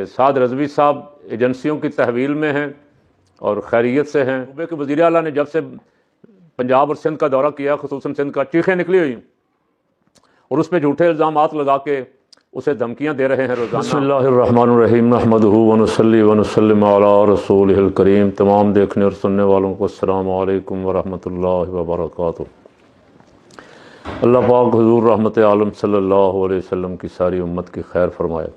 साद रज़वी साहब एजेंसियों की तहवील में हैं और खैरियत से हैं। सूबे के वज़ीर आला ने जब से पंजाब और सिंध का दौरा किया, खुसूसन सिंध का, चीखें निकली हुई और उस पर झूठे इल्ज़ामात लगा के उसे धमकियां दे रहे हैं रोज़ाना। बिस्मिल्लाहिर्रहमानिर्रहीम नहमदुहु व नुसल्ली व नुसल्लिमु अला रसूलिहिल करीम। तमाम देखने और सुनने वालों को अस्सलामु अलैकुम व रहमतुल्लाहि व बरकातुहू। अल्लाह पाक हुज़ूर रहमत आलम सल्लल्लाहु अलैहि वसल्लम की सारी उम्मत की खैर फरमाए,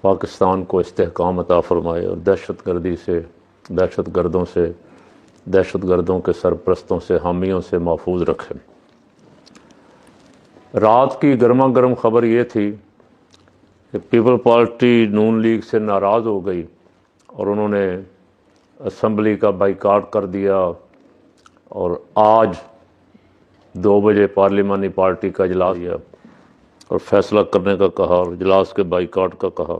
पाकिस्तान को इस्तेहकाम अता फरमाए और दहशतगर्दी से, दहशतगर्दों से, दहशतगर्दों के सरपरस्तों से, हामियों से महफूज रखे। रात की गर्मा गर्म ख़बर ये थी कि पीपल पार्टी नून लीग से नाराज़ हो गई और उन्होंने असम्बली का बाइकाट कर दिया और आज 2 बजे पार्लिमानी पार्टी का इजलास किया और फैसला करने का कहा और इजलास के बाइकाट का कहा।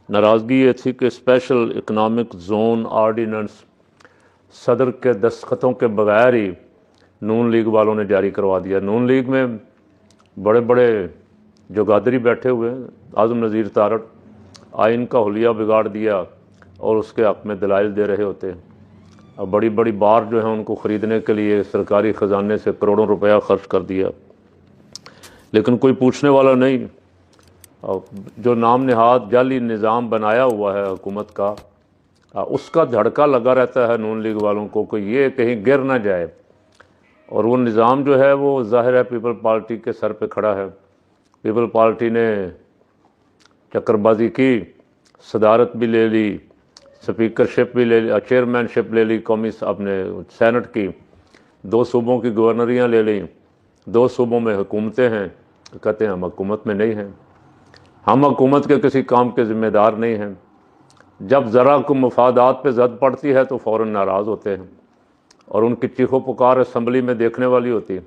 नाराज़गी ये थी कि स्पेशल इकनॉमिक जोन आर्डीनेंस सदर के दस्तखतों के बगैर ही नून लीग वालों ने जारी करवा दिया। नून लीग में बड़े बड़े जो गादरी बैठे हुए हैं, आज़म नज़ीर तारड़ आइन का हुलिया बिगाड़ दिया और उसके हक़ में दलाइल दे रहे होते हैं। अब बड़ी बड़ी बार जो है उनको ख़रीदने के लिए सरकारी ख़जाने से करोड़ों रुपया खर्च कर दिया, लेकिन कोई पूछने वाला नहीं। और जो नाम नहाद जाली निज़ाम बनाया हुआ है हुकूमत का, उसका धड़का लगा रहता है नून लीग वालों को कि ये कहीं गिर ना जाए। और वो निज़ाम जो है वो ज़ाहिर है पीपल पार्टी के सर पे खड़ा है। पीपल पार्टी ने चक्करबाजी की, सदारत भी ले ली, स्पीकरशिप भी ले ली, चेयरमैनशिप ले ली, कौमी अपने सेनेट की, 2 सूबों की गवर्नरियाँ ले लीं, 2 सूबों में हुकूमतें हैं। कहते हैं हम हुकूमत में नहीं हैं, हम हुकूमत के किसी काम के ज़िम्मेदार नहीं हैं। जब ज़रा को मफादात पे ज़द पड़ती है तो फ़ौरन नाराज़ होते हैं और उनकी चीखों पुकार असम्बली में देखने वाली होती है।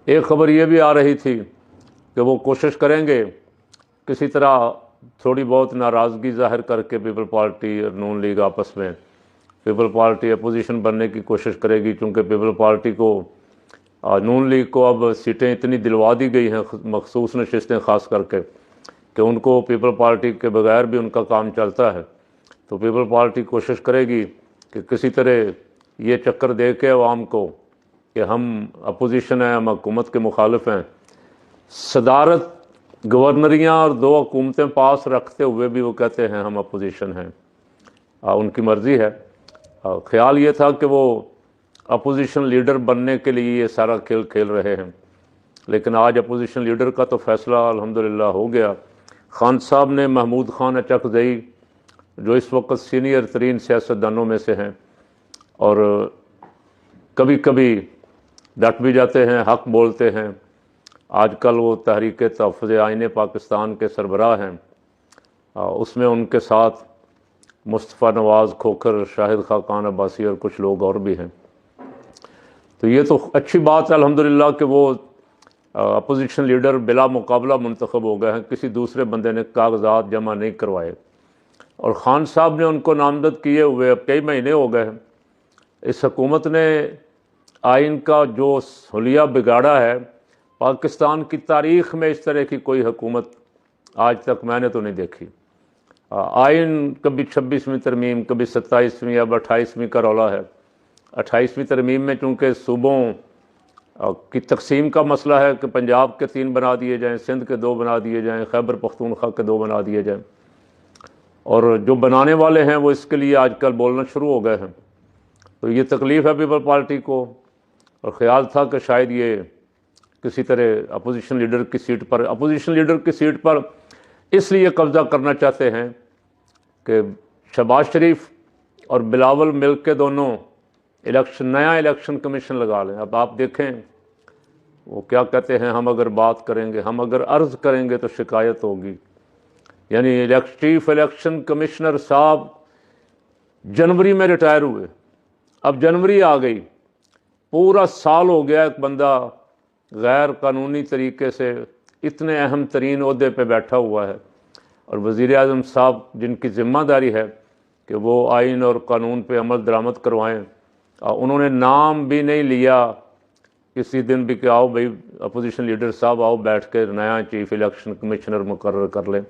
एक ख़बर ये भी आ रही थी कि वो कोशिश करेंगे किसी तरह थोड़ी बहुत नाराज़गी ज़ाहिर करके पीपल पार्टी और नून लीग आपस में, पीपल पार्टी अपोजिशन बनने की कोशिश करेगी, चूँकि पीपल पार्टी को नून लीग को अब सीटें इतनी दिलवा दी गई हैं, मखसूस नशिस्तें ख़ास करके, कि उनको पीपल पार्टी के बगैर भी उनका काम चलता है। तो पीपल पार्टी कोशिश करेगी कि किसी तरह ये चक्कर दे के अवाम को कि हम अपोजिशन हैं, हम हुकूमत के मुखालिफ हैं। सदारत, गवर्नरियाँ और 2 हुकूमतें पास रखते हुए भी वो कहते हैं हम अपोजिशन हैं। उनकी मर्ज़ी है। ख्याल ये था कि वो अपोजिशन लीडर बनने के लिए ये सारा खेल खेल रहे हैं, लेकिन आज अपोजिशन लीडर का तो फ़ैसला अल्हम्दुलिल्लाह हो गया। खान साहब ने महमूद खान अचकज़ई, जो इस वक्त सीनियर तरीन सियासतदानों में से हैं और कभी कभी डट भी जाते हैं, हक़ बोलते हैं, आजकल वो तहरीक तहफ़्फ़ुज़ आइन पाकिस्तान के सरबराह हैं, उसमें उनके साथ मुस्तफ़ा नवाज़ खोखर, शाहिद खाकान अब्बासी और कुछ लोग और भी हैं। तो ये तो अच्छी बात है अल्हम्दुलिल्लाह कि वो अपोजिशन लीडर बिला मुकाबला मुंतखब हो गए हैं, किसी दूसरे बंदे ने कागजात जमा नहीं करवाए और ख़ान साहब ने उनको नामज़द किए हुए अब कई महीने हो गए हैं। इस हुकूमत ने आइन का जो हुलिया बिगाड़ा है, पाकिस्तान की तारीख़ में इस तरह की कोई हुकूमत आज तक मैंने तो नहीं देखी। आइन कभी 26वीं तरमीम, कभी 27वीं, अब 28वीं का रौला है। 28वीं तरमीम में चूँकि सूबों की तकसीम का मसला है कि पंजाब के 3 बना दिए जाएँ, सिंध के 2 बना दिए जाएँ, खैबर पख्तूनख्वा के 2 बना दिए जाएँ, और जो बनाने वाले हैं वो इसके लिए आजकल बोलना शुरू हो गए हैं। तो ये तकलीफ़ है पीपल पार्टी को और ख़्याल था कि शायद ये किसी तरह अपोजिशन लीडर की सीट पर इसलिए कब्ज़ा करना चाहते हैं कि शहबाज शरीफ और बिलावल मिल के दोनों नया इलेक्शन कमीशन लगा लें। अब आप देखें वो क्या कहते हैं, हम अगर बात करेंगे, हम अगर अर्ज़ करेंगे तो शिकायत होगी। यानी चीफ इलेक्शन कमिश्नर साहब जनवरी में रिटायर हुए, अब जनवरी आ गई, पूरा साल हो गया एक बंदा गैर कानूनी तरीके से इतने अहम तरीन ओहदे पे बैठा हुआ है और वज़ीर आज़म साहब जिनकी ज़िम्मेदारी है कि वो आइन और कानून पे अमल दरामद करवाएं, उन्होंने नाम भी नहीं लिया किसी दिन भी कि आओ भाई अपोजिशन लीडर साहब आओ बैठ कर नया चीफ इलेक्शन कमिश्नर मुकर्रर कर लें।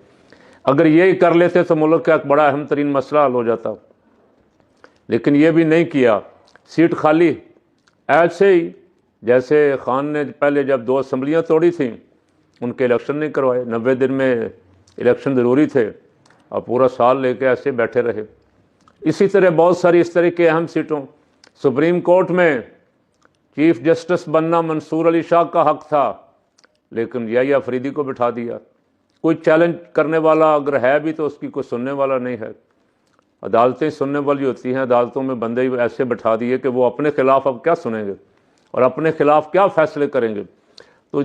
अगर यही कर लेते तो मुल्क का एक बड़ा अहम तरीन मसला हल हो जाता, लेकिन ये भी नहीं किया। सीट खाली ऐसे ही जैसे खान ने पहले जब 2 असम्बलियाँ तोड़ी थी, उनके इलेक्शन नहीं करवाए। 90 दिन में इलेक्शन ज़रूरी थे, और पूरा साल लेके ऐसे बैठे रहे। इसी तरह बहुत सारी इस तरह के अहम सीटों, सुप्रीम कोर्ट में चीफ जस्टिस बनना मंसूर अली शाह का हक था, लेकिन याहिया अफरीदी को बिठा दिया। कोई चैलेंज करने वाला अगर है भी तो उसकी कोई सुनने वाला नहीं है। अदालतें सुनने वाली होती हैं, अदालतों में बंदे ऐसे बिठा दिए कि वो अपने खिलाफ अब क्या सुनेंगे और अपने खिलाफ क्या फैसले करेंगे। तो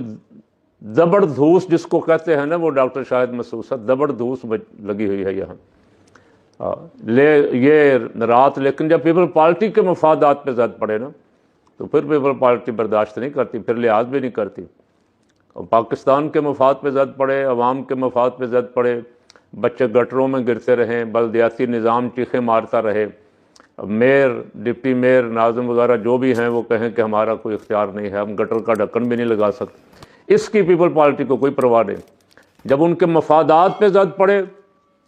जबरदूस जिसको कहते हैं ना, वो डॉक्टर शाहिद मसूद, जबरदूस लगी हुई है यहाँ ये रात। लेकिन जब पीपल पार्टी के मफादात पे जद पड़े ना, तो फिर पीपल पार्टी बर्दाश्त नहीं करती, फिर लिहाज भी नहीं करती। और पाकिस्तान के मफाद पे जद पड़े, अवाम के मफाद पे जद पड़े, बच्चे गटरों में गिरते रहें, बल्दियाती निज़ाम चीखें मारता रहे, मेयर, डिप्टी मेयर, नाज़िम वगैरह जो भी हैं वो कहें कि हमारा कोई इख्तियार नहीं है, हम गटर का ढक्कन भी नहीं लगा सकते, इसकी पीपल पार्टी को कोई परवाह नहीं। जब उनके मफादात पे जद पड़े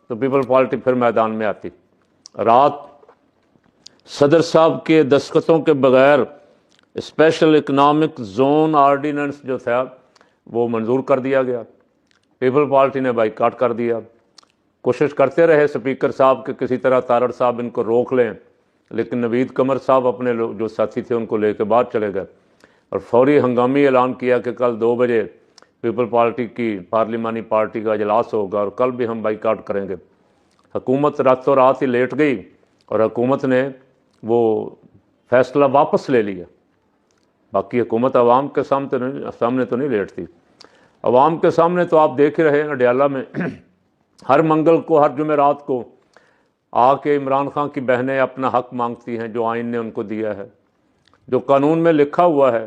तो पीपल पार्टी फिर मैदान में आती। रात सदर साहब के दस्तखतों के बगैर स्पेशल इकनॉमिक जोन आर्डीनेंस जो था वो मंजूर कर दिया गया। पीपल पार्टी ने बाइकाट कर दिया। कोशिश करते रहे स्पीकर साहब के किसी तरह तारड़ साहब इनको रोक लें, लेकिन नवीद कमर साहब अपने जो साथी थे उनको लेकर बाहर चले गए और फौरी हंगामी ऐलान किया कि कल 2 बजे पीपल पार्टी की पार्लिमानी पार्टी का इजलास होगा और कल भी हम बाइकाट करेंगे। हुकूमत रातों रात ही लेट गई और हुकूमत ने वो फैसला वापस ले लिया। बाकी हुकूमत आवाम के सामने तो नहीं लेटती। आवाम के सामने तो आप देख ही रहे हैं, अडयाला में हर मंगल को, हर जुमेरात को आके इमरान खान की बहनें अपना हक मांगती हैं जो आइन ने उनको दिया है, जो कानून में लिखा हुआ है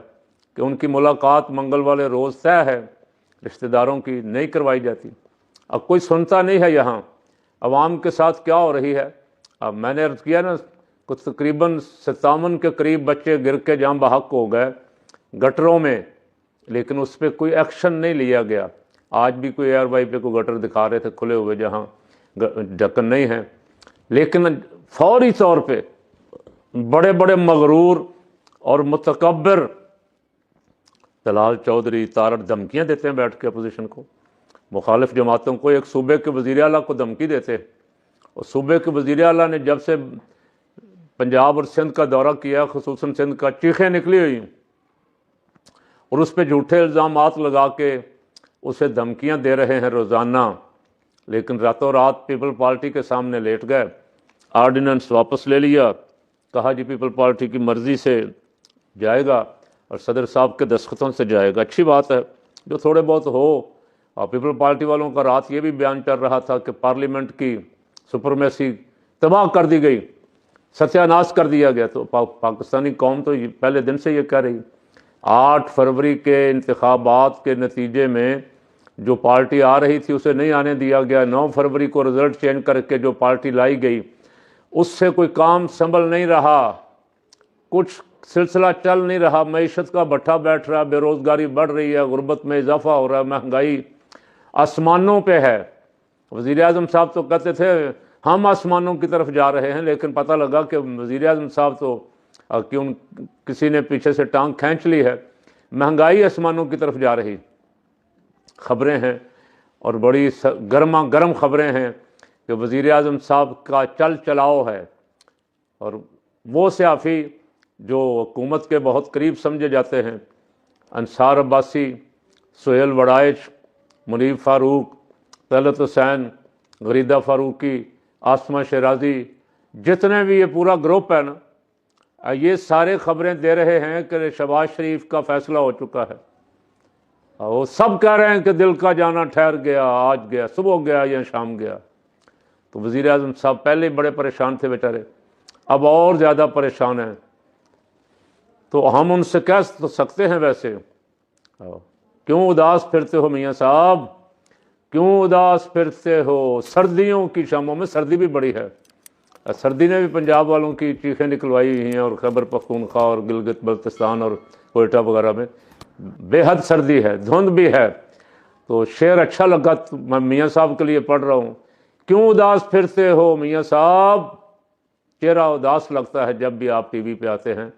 कि उनकी मुलाकात मंगल वाले रोज़ तय है, रिश्तेदारों की नहीं करवाई जाती। अब कोई सुनता नहीं है यहाँ अवाम के साथ क्या हो रही है। अब मैंने अर्ज़ किया ना, कुछ तकरीबन 57 के करीब बच्चे गिर के जाम बहक हो गए गटरों में, लेकिन उस पर कोई एक्शन नहीं लिया गया। आज भी कोई एयरवाई पे कोई गटर दिखा रहे थे खुले हुए जहाँ ढक्कन नहीं है, लेकिन फौरी तौर पे बड़े बड़े मगरूर और मुतकब्बिर दलाल चौधरी तारड़ धमकियाँ देते हैं बैठ के अपोजिशन को, मुखालिफ जमातों को। एक सूबे के वज़ीर आला को धमकी देते, और सूबे के वज़ीर आला ने जब से पंजाब और सिंध का दौरा किया, खुसूसन सिंध का, चीखें निकली हुई और उस पर झूठे इल्ज़ामात लगा के उसे धमकियां दे रहे हैं रोज़ाना। लेकिन रातों रात पीपल पार्टी के सामने लेट गए, आर्डिनेंस वापस ले लिया, कहा जी पीपल पार्टी की मर्ज़ी से जाएगा और सदर साहब के दस्तखतों से जाएगा। अच्छी बात है जो थोड़े बहुत हो। और पीपल पार्टी वालों का रात ये भी बयान चल रहा था कि पार्लियामेंट की सुपरमेसी तबाह कर दी गई, सत्यानाश कर दिया गया। तो पाकिस्तानी कौम तो पहले दिन से ये कह रही। 8 फरवरी के इंतखाबात के नतीजे में जो पार्टी आ रही थी उसे नहीं आने दिया गया। 9 फरवरी को रिज़ल्ट चेंज करके जो पार्टी लाई गई उससे कोई काम संभल नहीं रहा, कुछ सिलसिला चल नहीं रहा। मईशत का भट्ठा बैठ रहा, बेरोज़गारी बढ़ रही है, गुर्बत में इजाफा हो रहा है, महंगाई आसमानों पे है। वज़ीर आज़म साहब तो कहते थे हम आसमानों की तरफ जा रहे हैं, लेकिन पता लगा कि वज़ीर आज़म साहब तो क्यों किसी ने पीछे से टांग खींच ली है। महंगाई आसमानों की तरफ जा रही खबरें हैं और बड़ी गर्मा गर्म खबरें हैं कि वज़ीर आज़म साहब का चल चलाओ है। और वो सियाफ़ी जो हुकूमत के बहुत करीब समझे जाते हैं, अंसार अब्बासी, सुहेल वड़ाइच, मुनीब फ़ारूक, तलत हुसैन, गरीदा फ़ारूकी, आसमा शराजी, जितने भी ये पूरा ग्रुप है ना, ये सारे खबरें दे रहे हैं कि शहबाज शरीफ का फ़ैसला हो चुका है। वो सब कह रहे हैं कि दिल का जाना ठहर गया, आज गया, सुबह गया या शाम गया। तो वज़ीर आज़म साहब पहले बड़े परेशान थे बेचारे, अब और ज़्यादा परेशान हैं। तो हम उनसे कह तो सकते हैं वैसे, क्यों उदास फिरते हो मियाँ साहब, क्यों उदास फिरते हो। सर्दियों की शामों में, सर्दी भी बड़ी है, सर्दी ने भी पंजाब वालों की चीखें निकलवाई हुई हैं, और खैबर पख्तूनख्वा और गिलगित बल्तिस्तान और कोयटा वगैरह में बेहद सर्दी है, धुंध भी है। तो शेर अच्छा लगा, मैं मियाँ साहब के लिए पढ़ रहा हूँ क्यों उदास फिरते हो मियाँ साहब, चेहरा उदास लगता है जब भी आप टीवी पे आते हैं।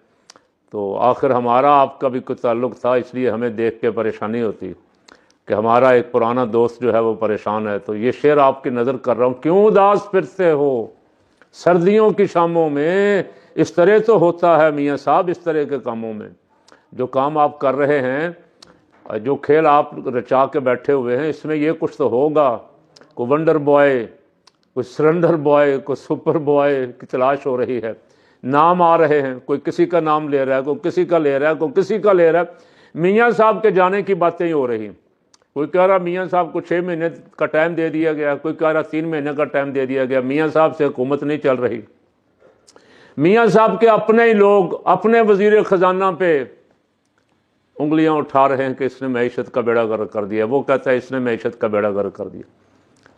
तो आखिर हमारा आपका भी कुछ ताल्लुक़ था, इसलिए हमें देख के परेशानी होती कि हमारा एक पुराना दोस्त जो है वो परेशान है। तो ये शेर आपकी नज़र कर रहा हूँ, क्यों उदास फिरते हो सर्दियों की शामों में। इस तरह तो होता है मियाँ साहब, इस तरह के कामों में जो काम आप कर रहे हैं, जो खेल आप रचा के बैठे हुए हैं, इसमें ये कुछ तो होगा। कोई वंडर बॉय, कोई सरेंडर बॉय, कोई सुपर बॉय की तलाश हो रही है। नाम आ रहे हैं, कोई किसी का नाम ले रहा है, कोई किसी का ले रहा है, कोई किसी का ले रहा है। मियाँ साहब के जाने की बातें ही हो रही। कोई कह रहा मियाँ साहब को 6 महीने का टाइम दे दिया गया, कोई कह रहा 3 महीने का टाइम दे दिया गया। मियाँ साहब से हुकूमत नहीं चल रही। मियाँ साहब के अपने ही लोग अपने वजीर खजाना पे उंगलियां उठा रहे हैं कि इसने मैशत का बेड़ा गर्क कर दिया। वो कहता है इसने मैशत का बेड़ा गर्क कर दिया।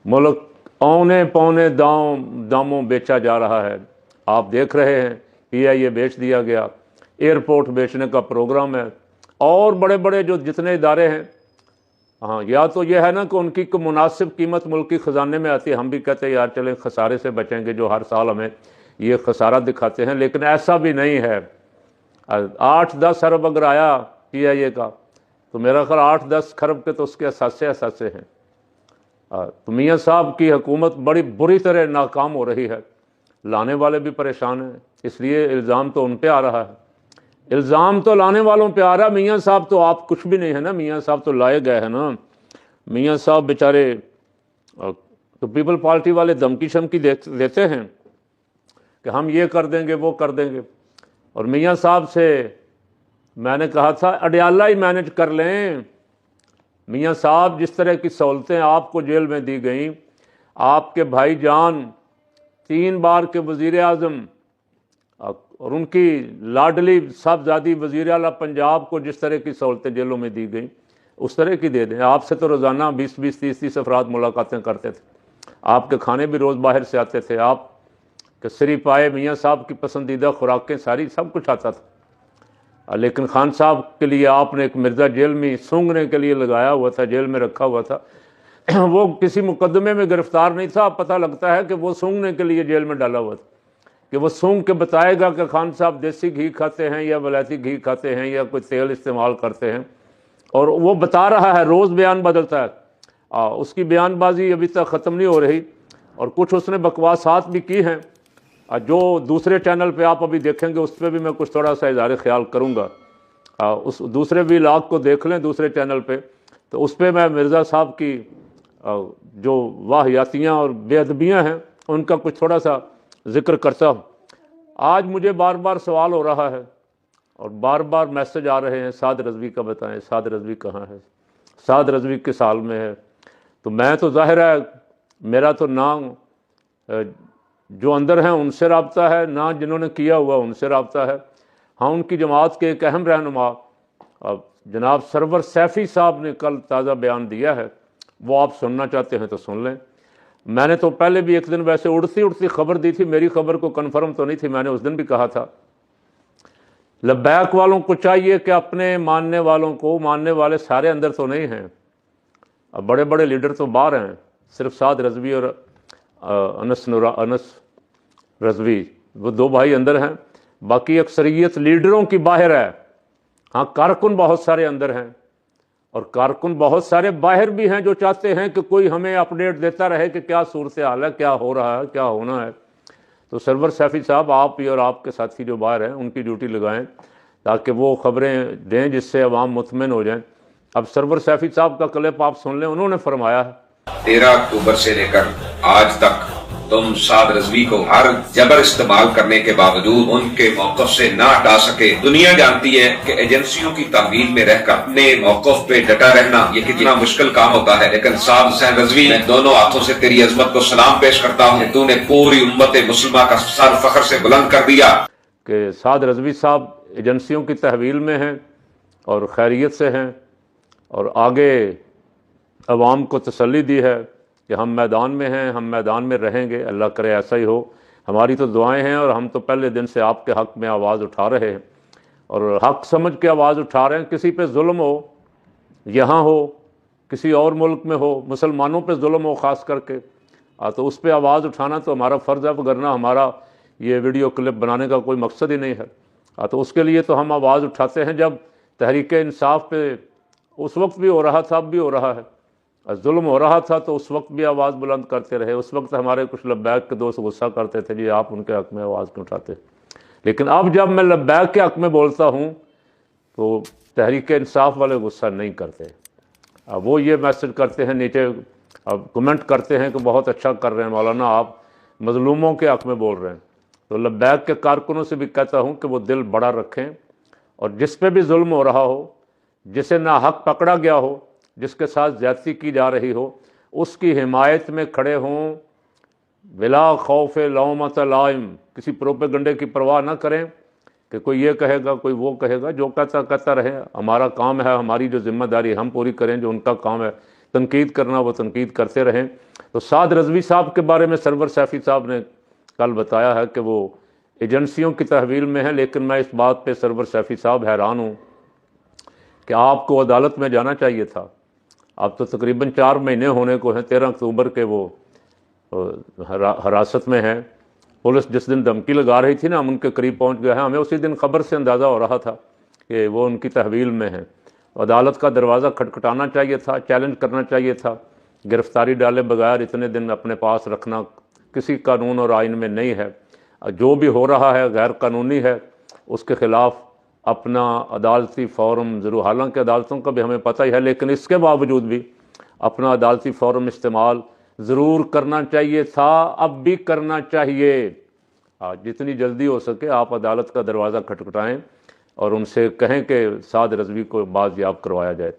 मुल्क औने पौने दामों बेचा जा रहा है। आप देख रहे हैं PIA बेच दिया गया, एयरपोर्ट बेचने का प्रोग्राम है, और बड़े बड़े जो जितने इदारे हैं। हाँ, या तो ये है ना कि उनकी मुनासिब कीमत मुल्क की ख़जाने में आती है। हम भी कहते हैं यार चलें खसारे से बचेंगे, जो हर साल हमें ये खसारा दिखाते हैं, लेकिन ऐसा भी नहीं है। 8-10 अरब अगर आया PIA का, तो मेरा ख्याल 8-10 खरब के तो उसके असासे हैं। तो मियाँ साहब की हुकूमत बड़ी बुरी तरह नाकाम हो रही है। लाने वाले भी परेशान हैं, इसलिए इल्ज़ाम तो उन पे आ रहा है, इल्ज़ाम तो लाने वालों पे आ रहा है। मियाँ साहब तो आप कुछ भी नहीं है ना, मियाँ साहब तो लाए गए हैं ना। मियाँ साहब बेचारे तो पीपल पार्टी वाले धमकी शमकी देते हैं कि हम ये कर देंगे वो कर देंगे। और मियाँ साहब से मैंने कहा था अडयाला ही मैनेज कर लें। मियाँ साहब जिस तरह की सहूलतें आपको जेल में दी गई, आपके भाईजान 3 बार के वज़ीर आज़म और उनकी लाडली साहबजादी वज़ीर आला पंजाब को जिस तरह की सहूलतें जेलों में दी गई, उस तरह की दे दें। आपसे तो रोज़ाना 20-20, 30-30 अफराद मुलाकातें करते थे, आपके खाने भी रोज़ बाहर से आते थे, आप के सिर्फ आए मियाँ साहब की पसंदीदा खुराकें सारी सब कुछ आता था। लेकिन खान साहब के लिए आपने एक मिर्ज़ा जेल में सूंघने के लिए लगाया हुआ था, जेल में रखा हुआ था। वो किसी मुकदमे में गिरफ्तार नहीं था। पता लगता है कि वो सूंघने के लिए जेल में डाला हुआ था, कि वो सूंघ के बताएगा कि खान साहब देसी घी खाते हैं या वलायती घी खाते हैं या कोई तेल इस्तेमाल करते हैं, और वो बता रहा है, रोज़ बयान बदलता है। उसकी बयानबाजी अभी तक ख़त्म नहीं हो रही, और कुछ उसने बकवासात भी की हैं जो दूसरे चैनल पे आप अभी देखेंगे, उस पर भी मैं कुछ थोड़ा सा इज़हार ख्याल करूँगा। उस दूसरे व्लॉग को देख लें दूसरे चैनल पे, तो उस पर मैं मिर्ज़ा साहब की जो वाहियातियाँ और बेअदबियाँ हैं उनका कुछ थोड़ा सा जिक्र करता हूँ। आज मुझे बार बार सवाल हो रहा है और बार बार मैसेज आ रहे हैं, साद रज़वी का बताएं, साद रज़वी कहाँ है, साद रज़वी किस साल में है। तो मैं तो ज़ाहिर है मेरा तो ना जो अंदर हैं उनसे रब्ता है, ना जिन्होंने किया हुआ उनसे रब्ता है। हाँ, उनकी जमात के एक अहम रहनुमा जनाब सरवर सैफ़ी साहब ने कल ताज़ा बयान दिया है, वो आप सुनना चाहते हैं तो सुन लें। मैंने तो पहले भी एक दिन वैसे उड़ती उड़ती खबर दी थी, मेरी खबर को कन्फर्म तो नहीं थी। मैंने उस दिन भी कहा था लब्बैक वालों को चाहिए कि अपने मानने वालों को, मानने वाले सारे अंदर तो नहीं हैं, अब बड़े बड़े लीडर तो बाहर हैं, सिर्फ साद रज़वी और अनस रज़वी, वो 2 भाई अंदर हैं, बाकी अक्सरियत लीडरों की बाहर है। हाँ, कारकुन बहुत सारे अंदर हैं, और कारकुन बहुत सारे बाहर भी हैं जो चाहते हैं कि कोई हमें अपडेट देता रहे कि क्या सूरत हाल है, क्या हो रहा है, क्या होना है। तो सरवर सैफ़ी साहब, आप भी और आपके साथी जो बाहर हैं उनकी ड्यूटी लगाएं ताकि वो खबरें दें जिससे अवाम मुतमिन हो जाएं। अब सरवर सैफ़ी साहब का क्लिप आप सुन लें। उन्होंने फरमाया है 13 अक्टूबर से लेकर आज तक तुम साद रज़वी को हर जबर इस्तेमाल करने के बावजूद उनके मौक़िफ़ से ना हटा सके। दुनिया जानती है कि एजेंसियों की तहवील में रहकर अपने मौक़िफ़ पे डटा रहना ये कितना मुश्किल काम होता है। लेकिन साद हुसैन रज़वी, मैं दोनों हाथों से तेरी अजमत को सलाम पेश करता हूँ। तूने पूरी उम्मत मुस्लिमा का सर फख्र से बुलंद कर दिया। कि साद रज़वी साहब एजेंसियों की तहवील में हैं और खैरियत से हैं, और आगे अवाम को तसल्ली दी है कि हम मैदान में हैं, हम मैदान में रहेंगे, अल्लाह करे ऐसा ही हो। हमारी तो दुआएं हैं, और हम तो पहले दिन से आपके हक़ में आवाज़ उठा रहे हैं, और हक़ समझ के आवाज़ उठा रहे हैं। किसी पे जुल्म हो, यहाँ हो, किसी और मुल्क में हो, मुसलमानों पे जुल्म हो ख़ास करके, तो उस पर आवाज़ उठाना तो हमारा फ़र्ज़ है, वरना हमारा ये वीडियो क्लिप बनाने का कोई मकसद ही नहीं है। तो उसके लिए तो हम आवाज़ उठाते हैं। जब तहरीक इंसाफ पे उस वक्त भी हो रहा था, अब भी हो रहा है, जुल्म हो रहा था, तो उस वक्त भी आवाज़ बुलंद करते रहे। उस वक्त हमारे कुछ लब्बैक के दोस्त गुस्सा करते थे, जी आप उनके हक़ में आवाज़ क्यों उठाते। लेकिन अब जब मैं लब्बैक के हक़ में बोलता हूँ तो तहरीक इंसाफ वाले गुस्सा नहीं करते। अब वो ये मैसेज करते हैं नीचे, अब कमेंट करते हैं कि बहुत अच्छा कर रहे हैं मौलाना, आप मज़लूमों के हक़ में बोल रहे हैं। तो लब्बैक के कारकुनों से भी कहता हूँ कि वो दिल बड़ा रखें और जिस पे भी जुल्म हो रहा हो, जिसे ना हक पकड़ा गया हो, जिसके साथ ज़्यादती की जा रही हो, उसकी हिमायत में खड़े हों, बिला खौफ लौमत लाइम, किसी प्रोपेगंडे की परवाह ना करें कि कोई ये कहेगा कोई वो कहेगा। जो कहता रहे, हमारा काम है, हमारी जो जिम्मेदारी हम पूरी करें, जो उनका काम है तनकीद करना वो तनकीद करते रहें। तो साद रज़वी साहब के बारे में सरवर सैफ़ी साहब ने कल बताया है कि वो एजेंसियों की तहवील में है, लेकिन मैं इस बात पे सरवर सैफ़ी साहब हैरान हूँ कि आपको अदालत में जाना चाहिए था। अब तो तकरीबन 4 महीने होने को हैं, 13 अक्टूबर के वो हिरासत में हैं। पुलिस जिस दिन धमकी लगा रही थी ना, हम उनके करीब पहुंच गए हैं। हमें उसी दिन खबर से अंदाज़ा हो रहा था कि वो उनकी तहवील में हैं। अदालत का दरवाज़ा खटखटाना चाहिए था, चैलेंज करना चाहिए था। गिरफ्तारी डाले बगैर इतने दिन अपने पास रखना किसी कानून और आइन में नहीं है। जो भी हो रहा है गैर कानूनी है, उसके ख़िलाफ़ अपना अदालती फ़ोरम ज़रूर, हालांकि अदालतों का भी हमें पता ही है, लेकिन इसके बावजूद भी अपना अदालती फ़ोरम इस्तेमाल ज़रूर करना चाहिए था, अब भी करना चाहिए। जितनी जल्दी हो सके आप अदालत का दरवाज़ा खटखटाएं और उनसे कहें कि साद रज़वी को बाज़याब करवाया जाए।